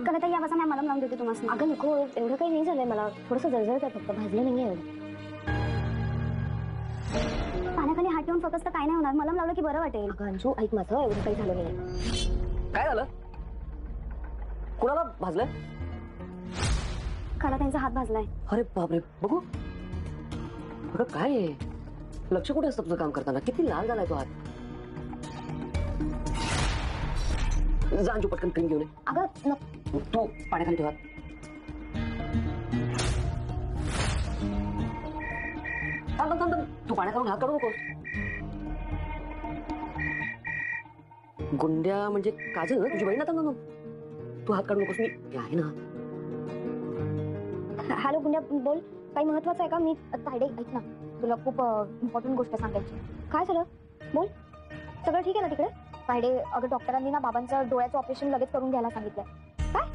कदा ताई यावासा मॅम मला लावून देते तुम्हाला. अगं नको, एवढं काही नाही झालंय मला. थोडंसं जळजळत आहे फक्त, भाजलं नाहीये एवढं. पाण्याखाली हात ठेवून फक्त काय नाही होणार. मला लावलं की बरं वाटेल. अगं अंशू ऐक माझं, एवढं काही झालं नाही. काय झालं? कुणाला भाजलंय? कदा त्यांचा हात भाजलाय. अरे बापरे, बघू. अगं काय आहे? लक्ष कुठे असतं तुझं काम करताना? किती लाल झालाय तो हात. जा अंजू, पटकन क्रीम घेऊन ये. अगं तू पाण्याखाली ठेवा. थांब थांब थांब, तू पाण्याखालून हात काढू नकोस. गुंड्या म्हणजे काजल ना, तुझी बहीण. आता ना तू हात काढू नकोस. मी आहे ना. हॅलो गुंड्या, बोल. काही महत्वाचं आहे का? मी तायडे ऐक ना, तुला खूप इम्पॉर्टंट गोष्ट सांगायची. काय झालं? बोल. सगळं ठीक आहे ना तिकडे? तायडे, अगं डॉक्टरांनी ना बाबांचं डोळ्याचं ऑपरेशन लगेच करून घ्यायला सांगितलंय. काय?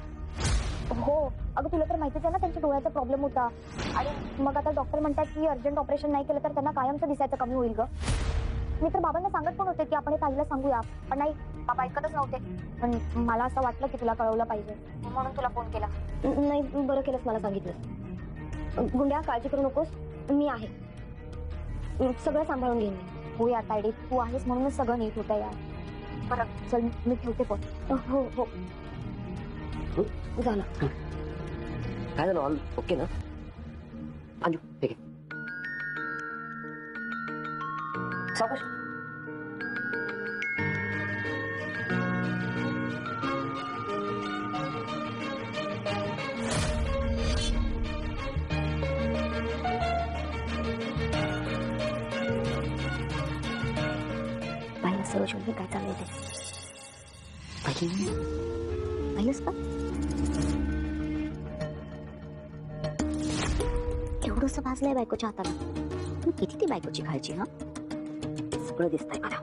हो अगं, तुला तर माहितीच आहे ना त्यांच्या डोळ्याचा प्रॉब्लेम होता. आणि मग आता डॉक्टर म्हणतात की अर्जंट ऑपरेशन नाही केलं तर त्यांना कायमचं दिसायचं कमी होईल ग. मी तर बाबांना सांगत पण होते की आपण हे ताईला सांगूया, पण नाही, बाबा ऐकतच नव्हते. पण मला असं वाटलं की तुला कळवलं पाहिजे, म्हणून तुला फोन केला. नाही, बरं केलंस मला सांगितलं. गुंड्या, काळजी करू नकोस, मी आहे. सगळं सांभाळून घेईन मी. हो यार तायडे, तू आहेस म्हणूनच सगळं नीट होतं यार. बरं चल, मी ठेवते फोन. हो हो झालं. काय झालं? ऑल ओके ना अंजू? ठीक आहे. सावकाश. पाहिलं सरोज म्हणजे काय चाललंय ते? पाहिलंस का? एवढंसं भाजलंय बायकोच्या हाताला. किती ती बायकोची काळजी. हा, सगळं दिसतंय मला.